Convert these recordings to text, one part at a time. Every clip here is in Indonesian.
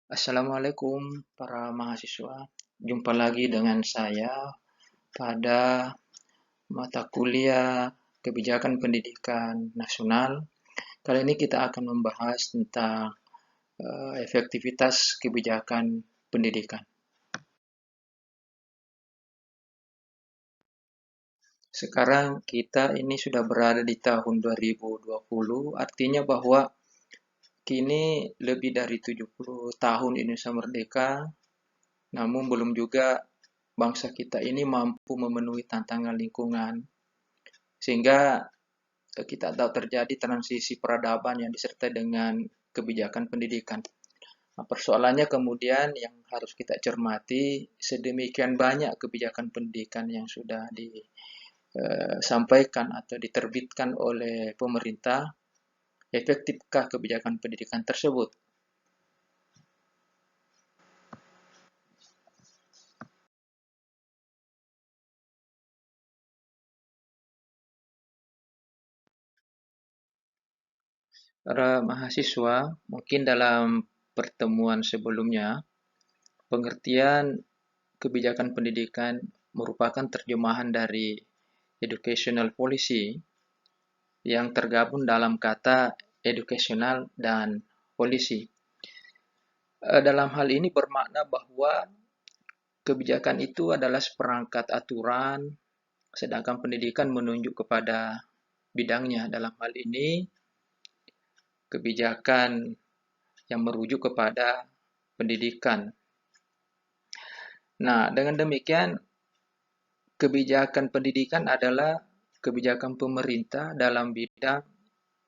Assalamualaikum para mahasiswa. Jumpa lagi dengan saya pada mata kuliah Kebijakan Pendidikan Nasional. Kali ini kita akan membahas tentang efektivitas kebijakan pendidikan. Sekarang kita ini sudah berada di tahun 2020, artinya bahwa kini lebih dari 70 tahun Indonesia merdeka, namun belum juga bangsa kita ini mampu memenuhi tantangan lingkungan, sehingga kita tahu terjadi transisi peradaban yang disertai dengan kebijakan pendidikan. Nah, persoalannya kemudian yang harus kita cermati, sedemikian banyak kebijakan pendidikan yang sudah disampaikan atau diterbitkan oleh pemerintah, efektifkah kebijakan pendidikan tersebut? Para mahasiswa, mungkin dalam pertemuan sebelumnya, pengertian kebijakan pendidikan merupakan terjemahan dari educational policy yang tergabung dalam kata educational dan policy. Dalam hal ini bermakna bahwa kebijakan itu adalah seperangkat aturan, sedangkan pendidikan menunjuk kepada bidangnya. Dalam hal ini, kebijakan yang merujuk kepada pendidikan. Nah, dengan demikian, kebijakan pendidikan adalah kebijakan pemerintah dalam bidang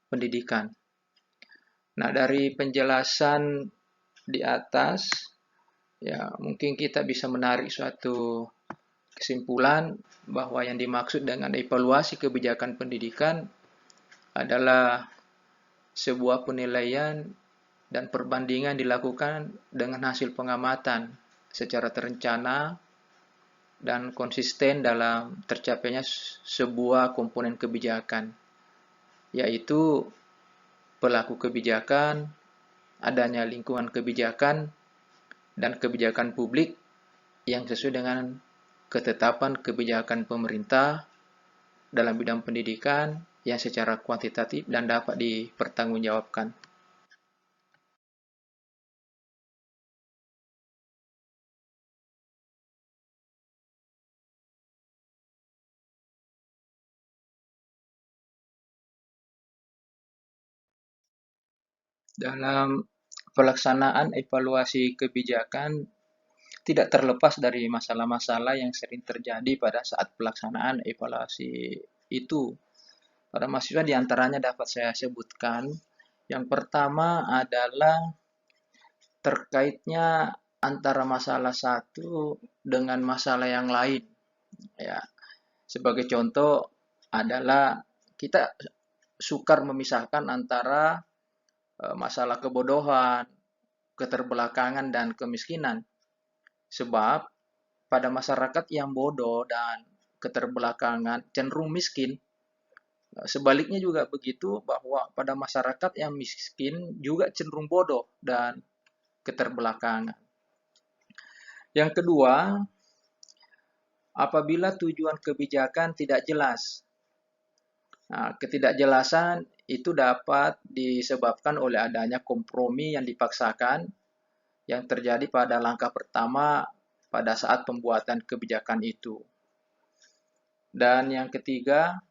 pendidikan. Nah, dari penjelasan di atas, ya mungkin kita bisa menarik suatu kesimpulan bahwa yang dimaksud dengan evaluasi kebijakan pendidikan adalah sebuah penilaian dan perbandingan dilakukan dengan hasil pengamatan secara terencana dan konsisten dalam tercapainya sebuah komponen kebijakan, yaitu pelaku kebijakan, adanya lingkungan kebijakan, dan kebijakan publik yang sesuai dengan ketetapan kebijakan pemerintah dalam bidang pendidikan yang secara kuantitatif dan dapat dipertanggungjawabkan. Dalam pelaksanaan evaluasi kebijakan, tidak terlepas dari masalah-masalah yang sering terjadi pada saat pelaksanaan evaluasi itu. Pada mahasiswa diantaranya dapat saya sebutkan. Yang pertama adalah terkaitnya antara masalah satu dengan masalah yang lain. Ya, sebagai contoh adalah kita sukar memisahkan antara masalah kebodohan, keterbelakangan, dan kemiskinan. Sebab pada masyarakat yang bodoh dan keterbelakangan cenderung miskin. Sebaliknya juga begitu, bahwa pada masyarakat yang miskin juga cenderung bodoh dan keterbelakangan. Yang kedua, apabila tujuan kebijakan tidak jelas. Nah, ketidakjelasan itu dapat disebabkan oleh adanya kompromi yang dipaksakan yang terjadi pada langkah pertama pada saat pembuatan kebijakan itu. Dan yang ketiga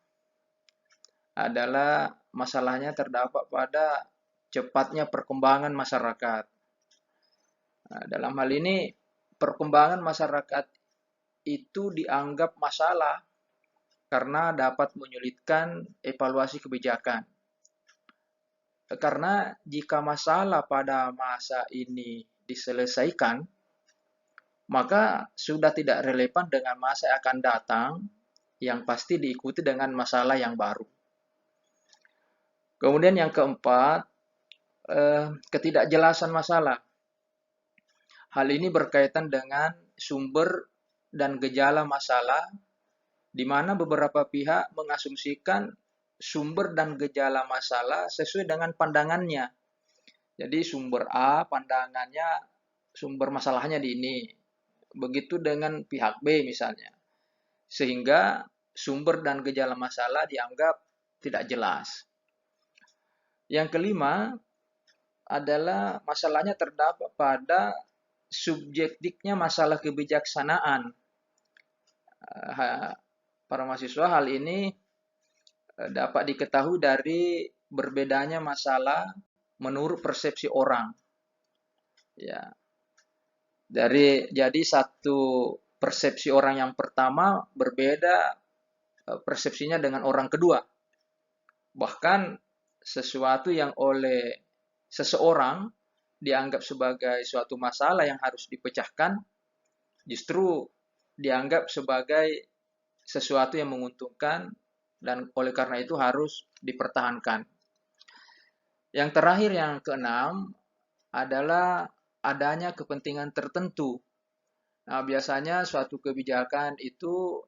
adalah masalahnya terdapat pada cepatnya perkembangan masyarakat. Nah, dalam hal ini, perkembangan masyarakat itu dianggap masalah karena dapat menyulitkan evaluasi kebijakan. Karena jika masalah pada masa ini diselesaikan, maka sudah tidak relevan dengan masa yang akan datang yang pasti diikuti dengan masalah yang baru. Kemudian yang keempat, ketidakjelasan masalah. Hal ini berkaitan dengan sumber dan gejala masalah, di mana beberapa pihak mengasumsikan sumber dan gejala masalah sesuai dengan pandangannya. Jadi sumber A pandangannya sumber masalahnya di ini. Begitu dengan pihak B misalnya. Sehingga sumber dan gejala masalah dianggap tidak jelas. Yang kelima adalah masalahnya terdapat pada subjektifnya masalah kebijaksanaan. Para mahasiswa, hal ini dapat diketahui dari berbedanya masalah menurut persepsi orang. Ya. Jadi satu persepsi orang yang pertama berbeda persepsinya dengan orang kedua. Bahkan sesuatu yang oleh seseorang dianggap sebagai suatu masalah yang harus dipecahkan, justru dianggap sebagai sesuatu yang menguntungkan dan oleh karena itu harus dipertahankan. Yang terakhir, yang keenam, adalah adanya kepentingan tertentu. Nah, biasanya suatu kebijakan itu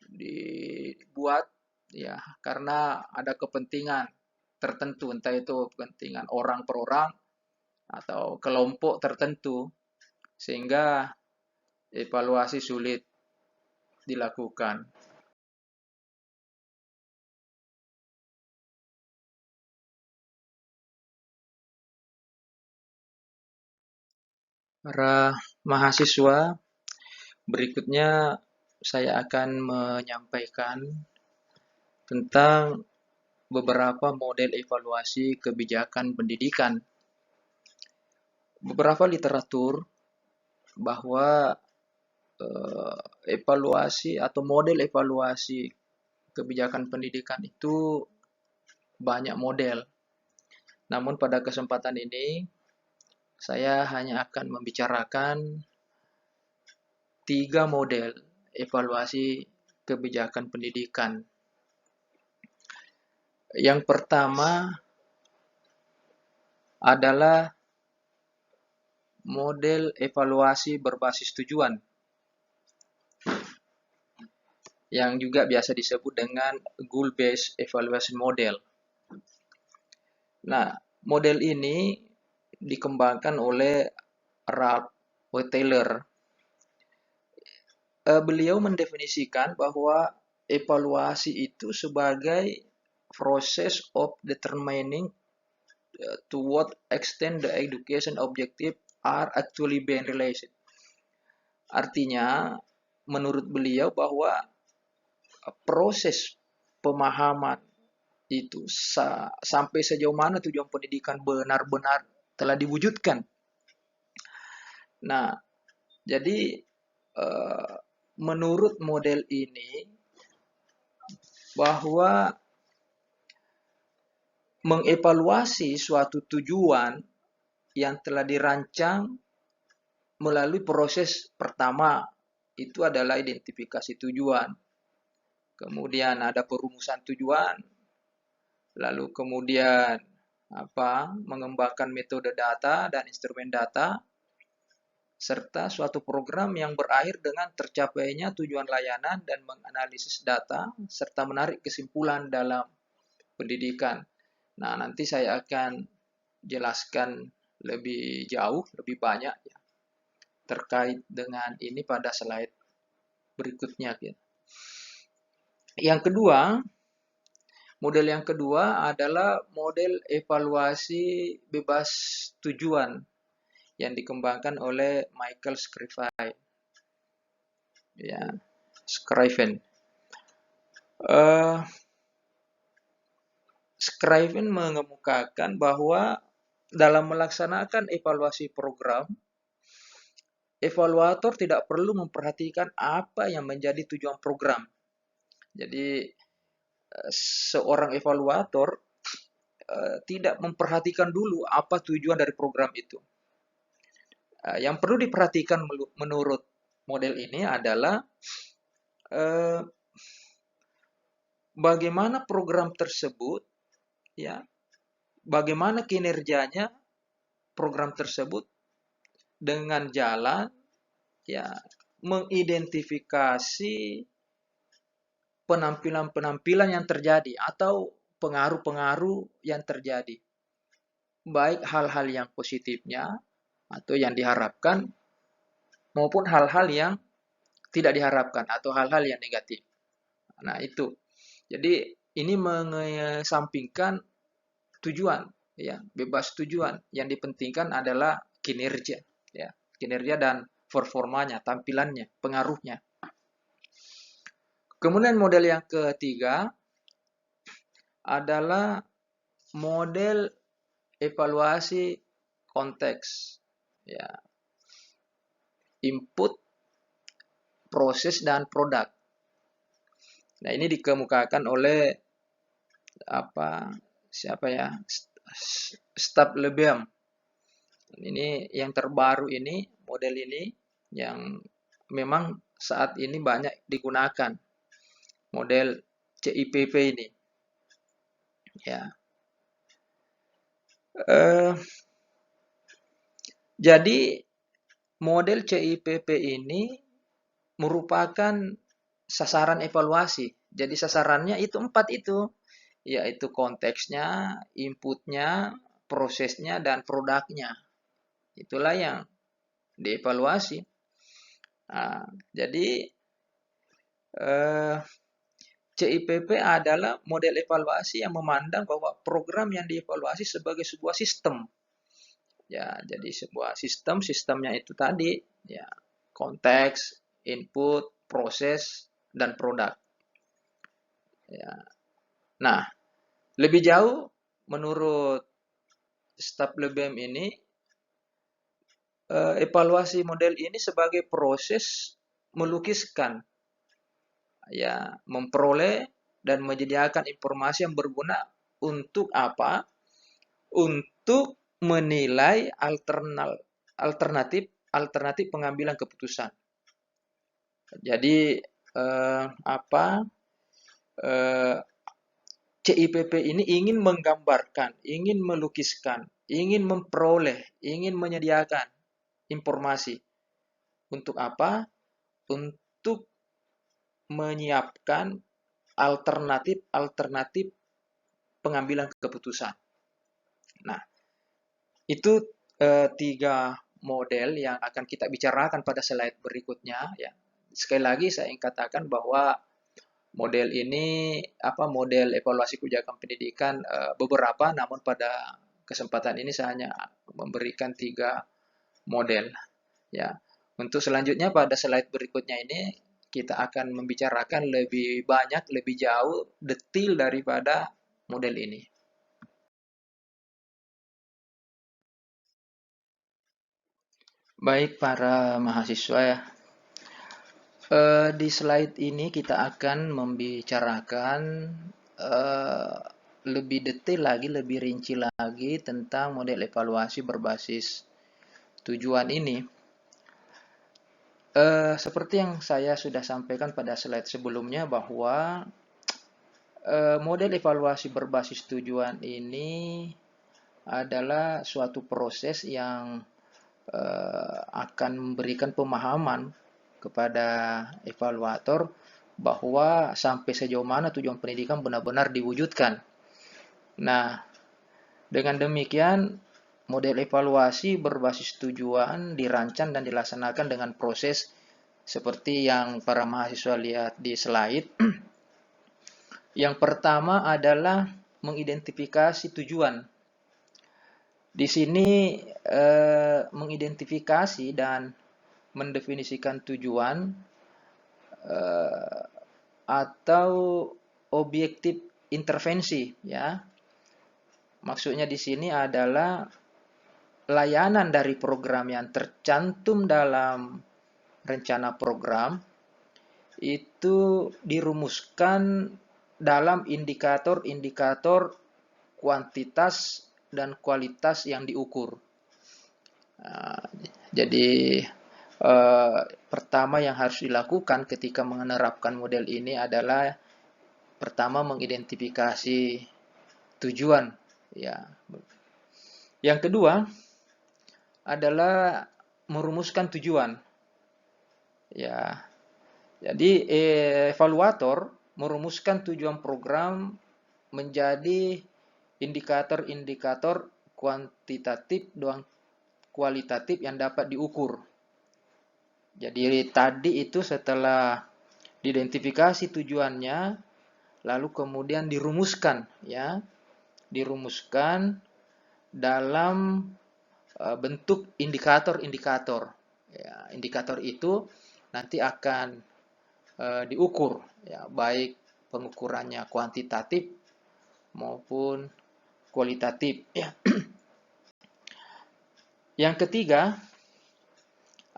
dibuat ya karena ada kepentingan tertentu, entah itu kepentingan orang per orang atau kelompok tertentu, sehingga evaluasi sulit dilakukan. Para mahasiswa, berikutnya saya akan menyampaikan tentang beberapa model evaluasi kebijakan pendidikan. Beberapa literatur bahwa evaluasi atau model evaluasi kebijakan pendidikan itu banyak model. Namun pada kesempatan ini saya hanya akan membicarakan 3 model evaluasi kebijakan pendidikan. Yang pertama adalah model evaluasi berbasis tujuan, yang juga biasa disebut dengan goal-based evaluation model. Nah, model ini dikembangkan oleh Ralph W. Taylor. Beliau mendefinisikan bahwa evaluasi itu sebagai process of determining to what extent the education objective are actually being realized. Artinya, menurut beliau bahwa proses pemahaman itu sampai sejauh mana tujuan pendidikan benar-benar telah diwujudkan. Nah, jadi menurut model ini bahwa mengevaluasi suatu tujuan yang telah dirancang melalui proses pertama itu adalah identifikasi tujuan. Kemudian ada perumusan tujuan, lalu kemudian mengembangkan metode data dan instrumen data, serta suatu program yang berakhir dengan tercapainya tujuan layanan dan menganalisis data serta menarik kesimpulan dalam pendidikan. Nah, nanti saya akan jelaskan lebih jauh, lebih banyak ya, terkait dengan ini pada slide berikutnya. Ya. Model yang kedua adalah model evaluasi bebas tujuan yang dikembangkan oleh Michael Scriven. Ya, Scriven. Scriven mengemukakan bahwa dalam melaksanakan evaluasi program, evaluator tidak perlu memperhatikan apa yang menjadi tujuan program. Jadi, seorang evaluator tidak memperhatikan dulu apa tujuan dari program itu. Yang perlu diperhatikan menurut model ini adalah bagaimana program tersebut, ya, bagaimana kinerjanya program tersebut dengan jalan ya mengidentifikasi penampilan-penampilan yang terjadi atau pengaruh-pengaruh yang terjadi. Baik hal-hal yang positifnya atau yang diharapkan maupun hal-hal yang tidak diharapkan atau hal-hal yang negatif. Nah, itu. Jadi ini mengesampingkan tujuan, ya, bebas tujuan. Yang dipentingkan adalah kinerja, ya, kinerja dan performanya, tampilannya, pengaruhnya. Kemudian model yang ketiga adalah model evaluasi konteks, ya, input, proses dan produk. Nah, ini dikemukakan oleh siapa ya, Stab Lebeam. Ini yang terbaru ini, model ini yang memang saat ini banyak digunakan, model CIPP ini, ya. Jadi model CIPP ini merupakan sasaran evaluasi. Jadi sasarannya itu 4 itu, yaitu konteksnya, inputnya, prosesnya, dan produknya. Itulah yang dievaluasi. Nah, jadi CIPP adalah model evaluasi yang memandang bahwa program yang dievaluasi sebagai sebuah sistem. Ya, jadi sebuah sistemnya itu tadi, ya, konteks, input, proses, dan produk. Ya. Nah, lebih jauh menurut Stab Lebeam ini, evaluasi model ini sebagai proses melukiskan, ya, memperoleh dan menyediakan informasi yang berguna untuk apa? Untuk menilai alternatif pengambilan keputusan. Jadi CIPP ini ingin menggambarkan, ingin melukiskan, ingin memperoleh, ingin menyediakan informasi. Untuk apa? Untuk menyiapkan alternatif pengambilan keputusan. Nah, itu 3 model yang akan kita bicarakan pada slide berikutnya, ya. Sekali lagi saya ingin katakan bahwa model ini model evaluasi kebijakan pendidikan beberapa, namun pada kesempatan ini saya hanya memberikan 3 model, ya. Untuk selanjutnya pada slide berikutnya ini kita akan membicarakan lebih banyak, lebih jauh, detail daripada model ini. Baik para mahasiswa, ya. Di slide ini kita akan membicarakan lebih detail lagi, lebih rinci lagi tentang model evaluasi berbasis tujuan ini. Seperti yang saya sudah sampaikan pada slide sebelumnya bahwa model evaluasi berbasis tujuan ini adalah suatu proses yang akan memberikan pemahaman kepada evaluator bahwa sampai sejauh mana tujuan pendidikan benar-benar diwujudkan. Nah, dengan demikian model evaluasi berbasis tujuan dirancang dan dilaksanakan dengan proses seperti yang para mahasiswa lihat di slide. Yang pertama adalah mengidentifikasi tujuan. Di sini mengidentifikasi dan mendefinisikan tujuan atau objektif intervensi, ya. Maksudnya di sini adalah layanan dari program yang tercantum dalam rencana program itu dirumuskan dalam indikator-indikator kuantitas dan kualitas yang diukur. Nah, jadi pertama yang harus dilakukan ketika menerapkan model ini adalah pertama mengidentifikasi tujuan, ya. Yang kedua adalah merumuskan tujuan, ya. Jadi evaluator merumuskan tujuan program menjadi indikator-indikator kuantitatif kualitatif yang dapat diukur. Jadi tadi itu setelah diidentifikasi tujuannya, lalu kemudian dirumuskan, ya, dirumuskan dalam bentuk indikator-indikator. Ya, indikator itu nanti akan diukur, ya, baik pengukurannya kuantitatif maupun kualitatif. Ya. Yang ketiga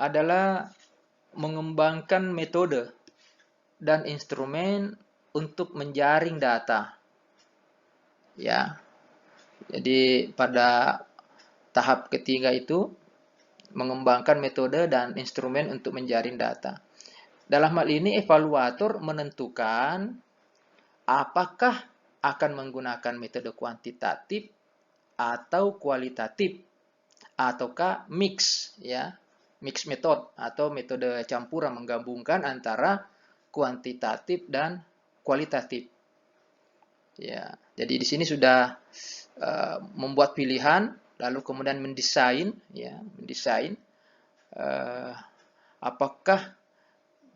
adalah mengembangkan metode dan instrumen untuk menjaring data. Ya. Jadi pada tahap ketiga itu mengembangkan metode dan instrumen untuk menjaring data. Dalam hal ini evaluator menentukan apakah akan menggunakan metode kuantitatif atau kualitatif ataukah mix, ya, mix method atau metode campuran menggabungkan antara kuantitatif dan kualitatif. Ya, jadi di sini sudah membuat pilihan, lalu kemudian mendesain, ya, mendesain apakah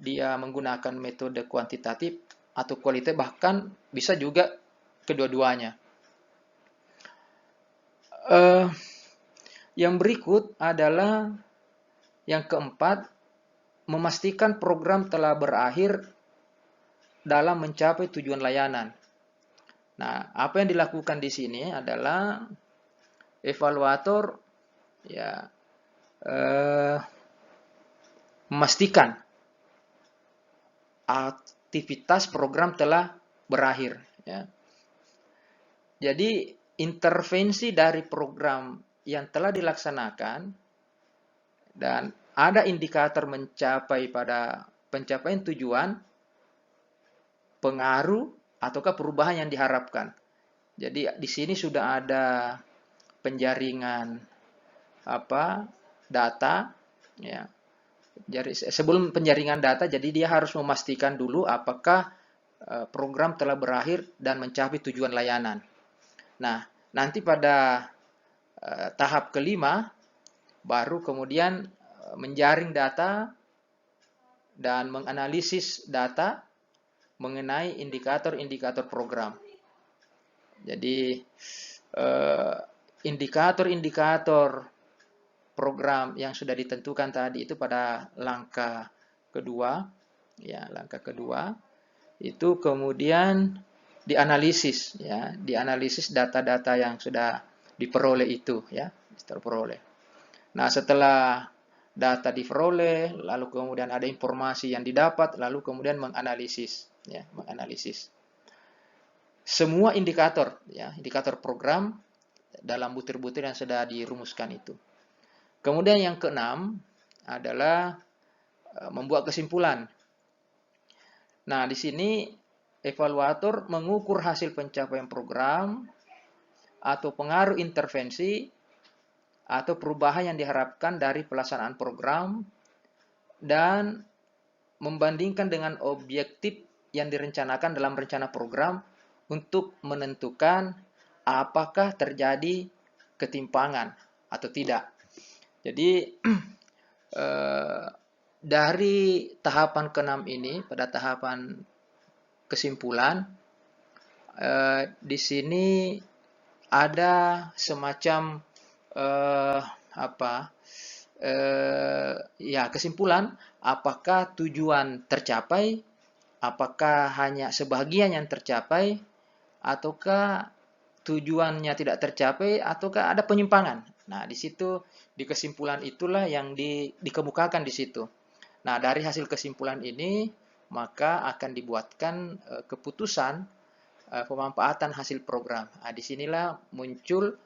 dia menggunakan metode kuantitatif atau kualitatif, bahkan bisa juga kedua-duanya. Yang berikut adalah yang keempat, memastikan program telah berakhir dalam mencapai tujuan layanan. Nah, apa yang dilakukan di sini adalah evaluator, ya, memastikan aktivitas program telah berakhir. Ya. Jadi intervensi dari program yang telah dilaksanakan dan ada indikator mencapai pada pencapaian tujuan, pengaruh ataukah perubahan yang diharapkan. Jadi di sini sudah ada penjaringan data, ya. Jadi sebelum penjaringan data, jadi dia harus memastikan dulu apakah program telah berakhir dan mencapai tujuan layanan. Nah, nanti pada tahap kelima baru kemudian menjaring data dan menganalisis data mengenai indikator-indikator program. Jadi indikator-indikator program yang sudah ditentukan tadi itu pada langkah kedua, ya, langkah kedua itu kemudian dianalisis, ya, dianalisis data-data yang sudah diperoleh itu, ya, terperoleh. Nah, setelah data diperoleh, lalu kemudian ada informasi yang didapat, lalu kemudian menganalisis, ya, menganalisis semua indikator, ya, indikator program dalam butir-butir yang sudah dirumuskan itu. Kemudian yang keenam adalah membuat kesimpulan. Nah, di sini evaluator mengukur hasil pencapaian program atau pengaruh intervensi atau perubahan yang diharapkan dari pelaksanaan program dan membandingkan dengan objektif yang direncanakan dalam rencana program untuk menentukan apakah terjadi ketimpangan atau tidak. Jadi dari tahapan ke-6 ini, pada tahapan kesimpulan, di sini ada semacam ya, kesimpulan apakah tujuan tercapai, apakah hanya sebagian yang tercapai, ataukah tujuannya tidak tercapai, ataukah ada penyimpangan. Nah, di situ, di kesimpulan itulah yang dikemukakan di situ. Nah, dari hasil kesimpulan ini, maka akan dibuatkan keputusan pemanfaatan hasil program. Nah, disinilah muncul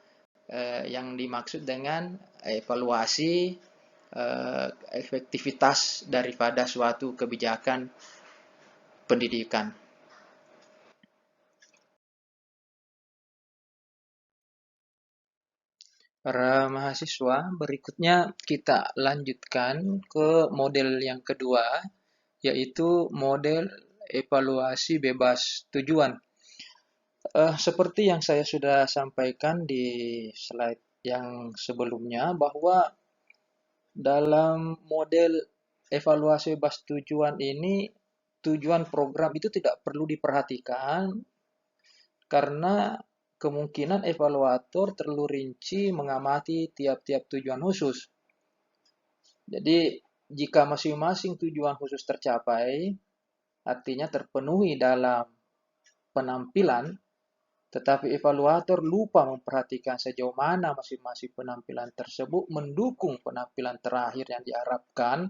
yang dimaksud dengan evaluasi efektivitas daripada suatu kebijakan pendidikan. Para mahasiswa, berikutnya kita lanjutkan ke model yang kedua, yaitu model evaluasi bebas tujuan. Seperti yang saya sudah sampaikan di slide yang sebelumnya, bahwa Dalam model evaluasi bebas tujuan ini, tujuan program itu tidak perlu diperhatikan karena kemungkinan evaluator terlalu rinci mengamati tiap-tiap tujuan khusus. Jadi, jika masing-masing tujuan khusus tercapai, artinya terpenuhi dalam penampilan, tetapi evaluator lupa memperhatikan sejauh mana masing-masing penampilan tersebut mendukung penampilan terakhir yang diharapkan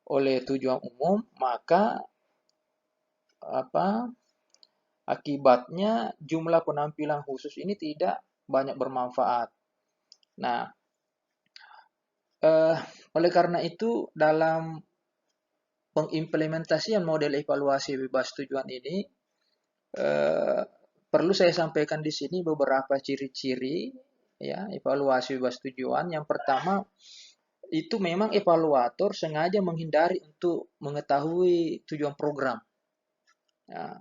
oleh tujuan umum, maka apa akibatnya jumlah penampilan khusus ini tidak banyak bermanfaat. Nah, oleh karena itu dalam pengimplementasian model evaluasi bebas tujuan ini eh, perlu saya sampaikan di sini beberapa ciri-ciri ya evaluasi bebas tujuan. Yang pertama itu memang evaluator sengaja menghindari untuk mengetahui tujuan program. Nah,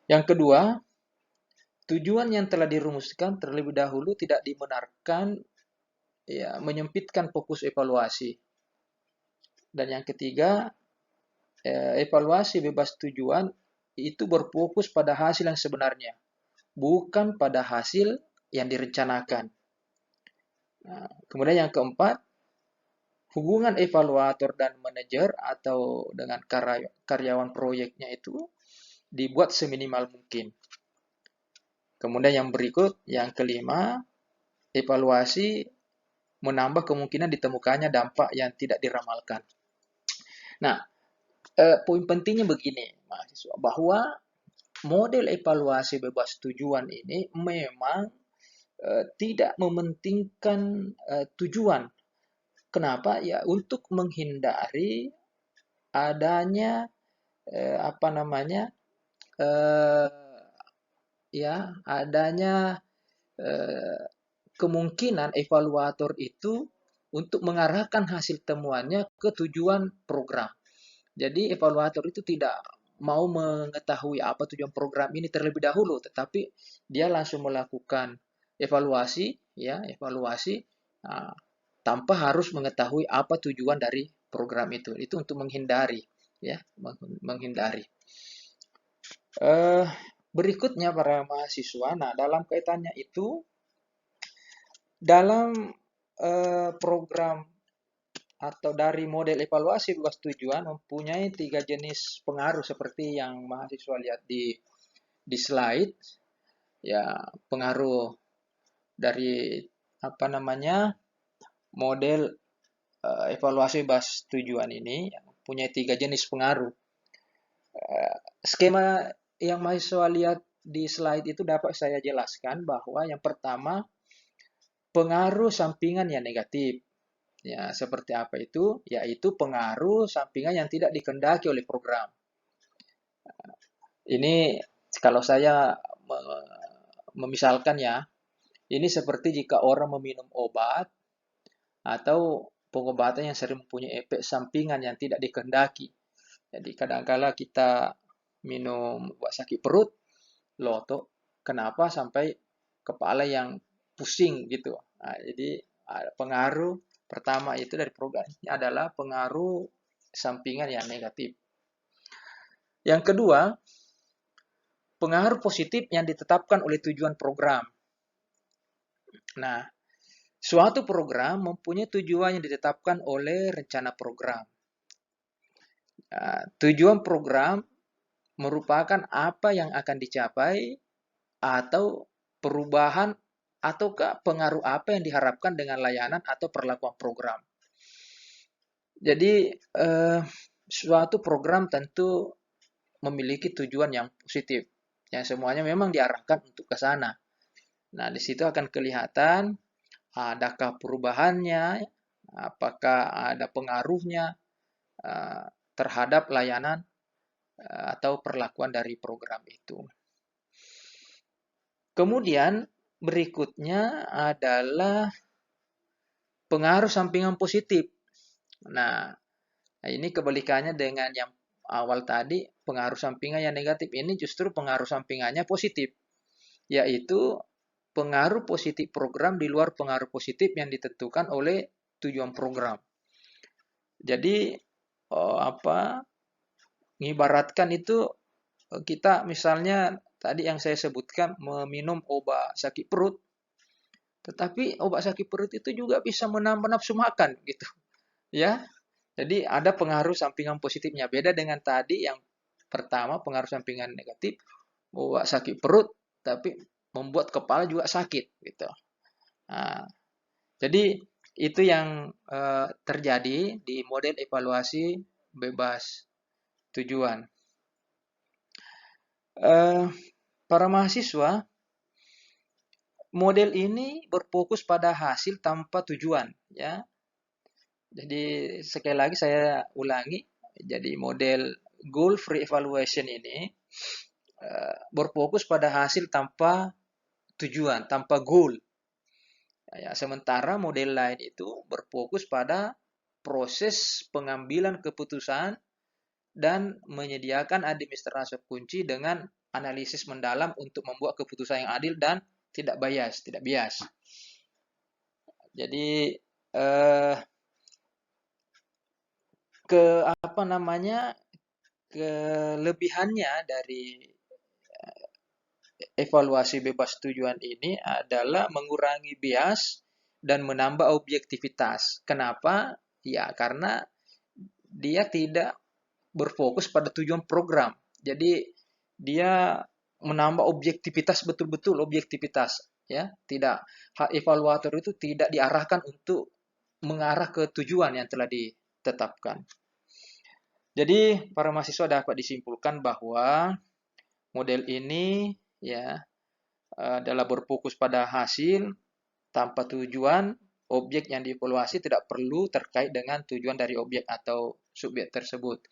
yang kedua, tujuan yang telah dirumuskan terlebih dahulu tidak dibenarkan ya menyempitkan fokus evaluasi. Dan yang ketiga, evaluasi bebas tujuan itu berfokus pada hasil yang sebenarnya, bukan pada hasil yang direncanakan. Nah, kemudian yang keempat, hubungan evaluator dan manajer atau dengan karyawan proyeknya itu dibuat seminimal mungkin. Kemudian yang berikut, yang kelima, evaluasi menambah kemungkinan ditemukannya dampak yang tidak diramalkan. Nah, poin pentingnya begini, mahasiswa, bahwa model evaluasi bebas tujuan ini memang tidak mementingkan tujuan. Kenapa? Ya untuk menghindari adanya apa namanya eh, ya adanya eh, kemungkinan evaluator itu untuk mengarahkan hasil temuannya ke tujuan program. Jadi evaluator itu tidak mau mengetahui apa tujuan program ini terlebih dahulu, tetapi dia langsung melakukan evaluasi, ya evaluasi uh, tanpa harus mengetahui apa tujuan dari program itu. Itu untuk menghindari, ya menghindari. Berikutnya para mahasiswa, nah dalam kaitannya itu dalam program atau dari model evaluasi bebas tujuan mempunyai 3 jenis pengaruh seperti yang mahasiswa lihat di slide. Ya, pengaruh dari apa namanya model evaluasi bebas tujuan ini punya 3 jenis pengaruh. Skema yang mahasiswa lihat di slide itu dapat saya jelaskan bahwa yang pertama pengaruh sampingan yang negatif. Ya, seperti apa itu? Yaitu pengaruh sampingan yang tidak dikehendaki oleh program. Ini kalau saya memisalkan ya, ini seperti jika orang meminum obat atau pengobatan yang sering mempunyai efek sampingan yang tidak dikehendaki. Jadi kadang-kala kita minum buat sakit perut, loh kenapa sampai kepala yang pusing gitu. Nah, jadi pengaruh pertama itu dari program ini adalah pengaruh sampingan yang negatif. Yang kedua, pengaruh positif yang ditetapkan oleh tujuan program. Nah, suatu program mempunyai tujuan yang ditetapkan oleh rencana program. Tujuan program merupakan apa yang akan dicapai atau perubahan ataukah pengaruh apa yang diharapkan dengan layanan atau perlakuan program. Jadi, suatu program tentu memiliki tujuan yang positif, yang semuanya memang diarahkan untuk ke sana. Nah, di situ akan kelihatan adakah perubahannya, apakah ada pengaruhnya terhadap layanan atau perlakuan dari program itu. Kemudian berikutnya adalah pengaruh sampingan positif. Nah, ini kebalikannya dengan yang awal tadi, pengaruh sampingan yang negatif ini justru pengaruh sampingannya positif, yaitu pengaruh positif program di luar pengaruh positif yang ditentukan oleh tujuan program. Jadi mengibaratkan itu kita misalnya tadi yang saya sebutkan meminum obat sakit perut, tetapi obat sakit perut itu juga bisa menambah nafsu makan gitu, ya. Jadi ada pengaruh sampingan positifnya. Beda dengan tadi yang pertama pengaruh sampingan negatif, obat sakit perut, tapi membuat kepala juga sakit gitu. Nah, jadi itu yang terjadi di model evaluasi bebas tujuan. Para mahasiswa, model ini berfokus pada hasil tanpa tujuan, ya. Jadi sekali lagi saya ulangi, jadi model goal free evaluation ini berfokus pada hasil tanpa tujuan, tanpa goal. Ya, sementara model lain itu berfokus pada proses pengambilan keputusan dan menyediakan administrasi kunci dengan analisis mendalam untuk membuat keputusan yang adil dan tidak bias. Jadi kelebihannya dari evaluasi bebas tujuan ini adalah mengurangi bias dan menambah objektivitas. Kenapa? Ya, karena dia tidak berfokus pada tujuan program. Jadi dia menambah objektivitas, betul-betul objektivitas, ya. Tidak, hak evaluator itu tidak diarahkan untuk mengarah ke tujuan yang telah ditetapkan. Jadi para mahasiswa dapat disimpulkan bahwa model ini ya adalah berfokus pada hasil tanpa tujuan. Objek yang dievaluasi tidak perlu terkait dengan tujuan dari objek atau subjek tersebut.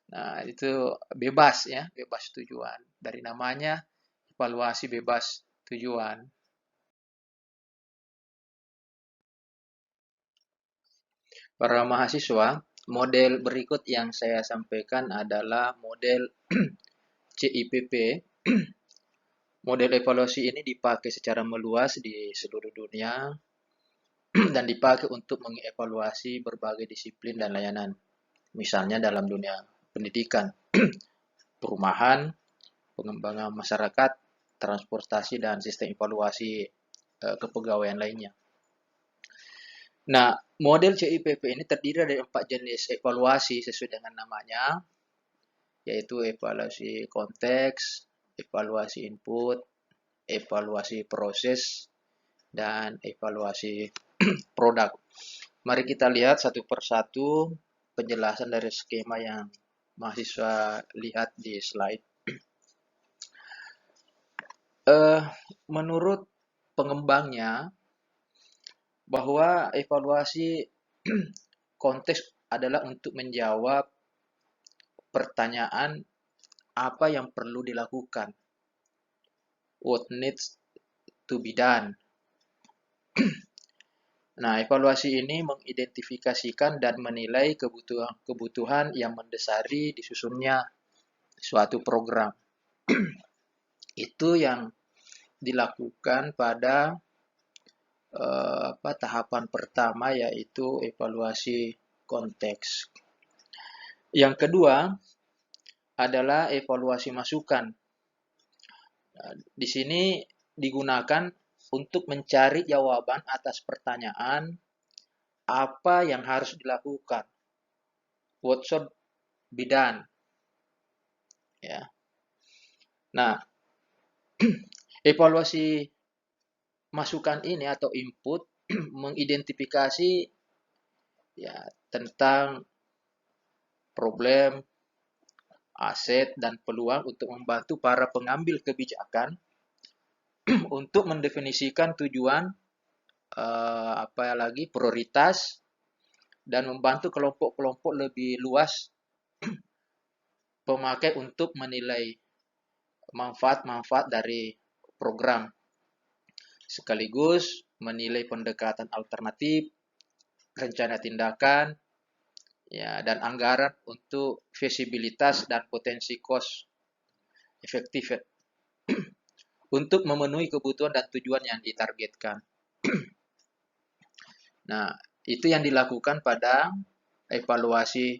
Nah, itu bebas ya, bebas tujuan. Dari namanya evaluasi bebas tujuan. Para mahasiswa, model berikut yang saya sampaikan adalah model CIPP. Model evaluasi ini dipakai secara meluas di seluruh dunia dan dipakai untuk mengevaluasi berbagai disiplin dan layanan. Misalnya dalam dunia pendidikan, perumahan, pengembangan masyarakat, transportasi, dan sistem evaluasi kepegawaian lainnya. Nah, model CIPP ini terdiri dari 4 jenis evaluasi sesuai dengan namanya, yaitu evaluasi konteks, evaluasi input, evaluasi proses, dan evaluasi produk. Mari kita lihat satu persatu penjelasan dari skema yang mahasiswa lihat di slide. Menurut pengembangnya, bahwa evaluasi konteks adalah untuk menjawab pertanyaan apa yang perlu dilakukan, what needs to be done. Nah, evaluasi ini mengidentifikasikan dan menilai kebutuhan yang mendasari disusunnya suatu program. Itu yang dilakukan pada tahapan pertama, yaitu evaluasi konteks. Yang kedua adalah evaluasi masukan. Nah, di sini digunakan untuk mencari jawaban atas pertanyaan apa yang harus dilakukan, what should be done. Ya. Nah, evaluasi masukan ini atau input mengidentifikasi ya tentang problem, aset, dan peluang untuk membantu para pengambil kebijakan untuk mendefinisikan tujuan, prioritas, dan membantu kelompok-kelompok lebih luas pemakai untuk menilai manfaat-manfaat dari program, sekaligus menilai pendekatan alternatif, rencana tindakan, ya, dan anggaran untuk visibilitas dan potensi cost efektif untuk memenuhi kebutuhan dan tujuan yang ditargetkan. Nah, itu yang dilakukan pada evaluasi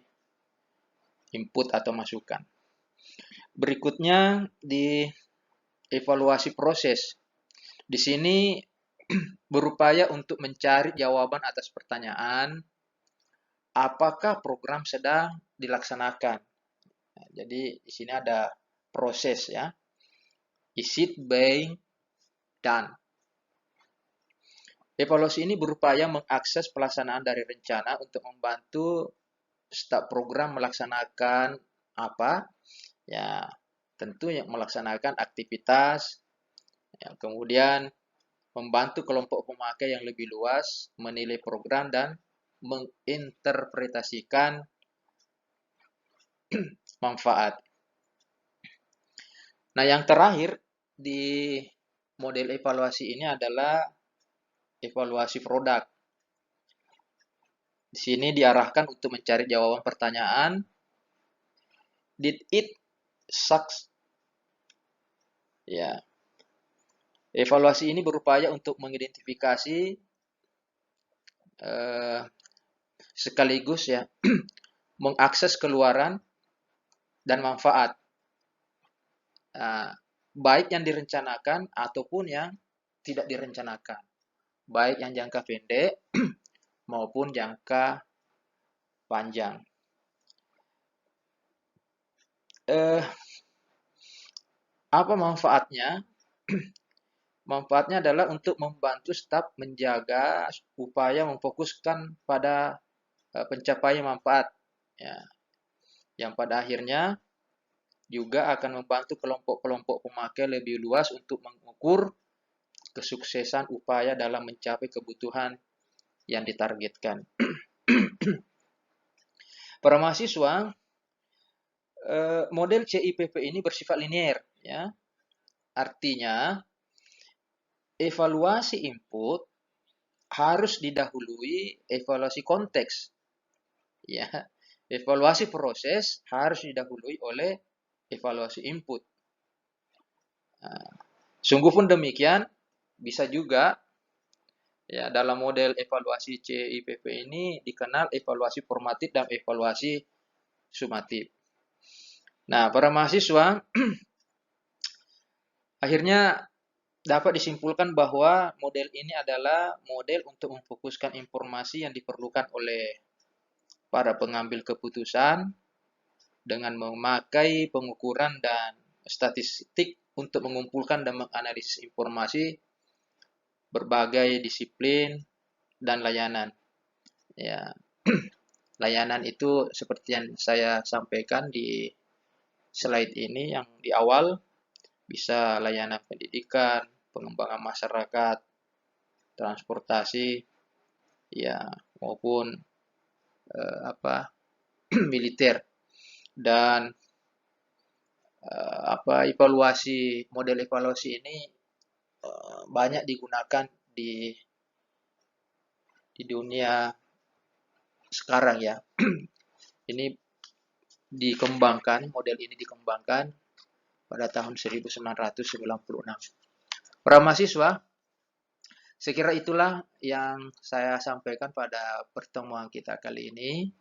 input atau masukan. Berikutnya di evaluasi proses. Di sini berupaya untuk mencari jawaban atas pertanyaan, apakah program sedang dilaksanakan. Nah, jadi di sini ada proses ya. Is it being done? Evaluasi ini berupaya mengakses pelaksanaan dari rencana untuk membantu staf program melaksanakan apa? Ya, tentu yang melaksanakan aktivitas, ya, kemudian membantu kelompok pemakai yang lebih luas menilai program dan menginterpretasikan manfaat. Nah, yang terakhir di model evaluasi ini adalah evaluasi produk. Di sini diarahkan untuk mencari jawaban pertanyaan, did it sucks? Ya. Evaluasi ini berupaya untuk mengidentifikasi sekaligus ya mengakses keluaran dan manfaat, baik yang direncanakan ataupun yang tidak direncanakan, baik yang jangka pendek maupun jangka panjang. Apa manfaatnya? Manfaatnya adalah untuk membantu staf menjaga upaya memfokuskan pada pencapaian manfaat, ya, yang pada akhirnya juga akan membantu kelompok-kelompok pemakai lebih luas untuk mengukur kesuksesan upaya dalam mencapai kebutuhan yang ditargetkan. Para mahasiswa, model CIPP ini bersifat linier, ya. Artinya, evaluasi input harus didahului evaluasi konteks. Ya, evaluasi proses harus didahului oleh evaluasi input. Sungguh pun demikian, bisa juga ya dalam model evaluasi CIPP ini dikenal evaluasi formatif dan evaluasi sumatif. Nah, para mahasiswa akhirnya dapat disimpulkan bahwa model ini adalah model untuk memfokuskan informasi yang diperlukan oleh para pengambil keputusan dengan memakai pengukuran dan statistik untuk mengumpulkan dan menganalisis informasi berbagai disiplin dan layanan. Ya, layanan itu seperti yang saya sampaikan di slide ini yang di awal, bisa layanan pendidikan, pengembangan masyarakat, transportasi, ya maupun militer. Dan model evaluasi ini banyak digunakan di dunia sekarang ya. Ini model ini dikembangkan pada tahun 1996. Para mahasiswa, sekira itulah yang saya sampaikan pada pertemuan kita kali ini.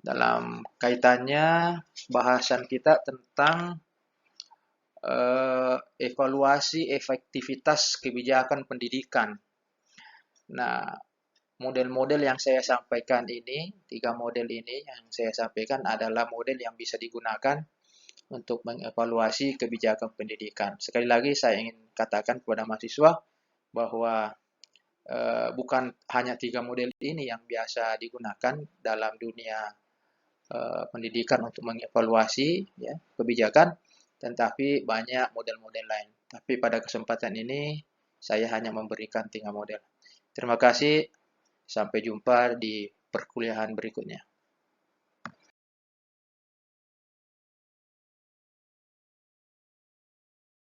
Dalam kaitannya bahasan kita tentang evaluasi efektivitas kebijakan pendidikan. Nah, model-model yang saya sampaikan ini, 3 model ini yang saya sampaikan adalah model yang bisa digunakan untuk mengevaluasi kebijakan pendidikan. Sekali lagi saya ingin katakan kepada mahasiswa bahwa bukan hanya 3 model ini yang biasa digunakan dalam dunia pendidikan untuk mengevaluasi ya, kebijakan, tetapi banyak model-model lain. Tapi pada kesempatan ini saya hanya memberikan 3 model. Terima kasih, sampai jumpa di perkuliahan berikutnya.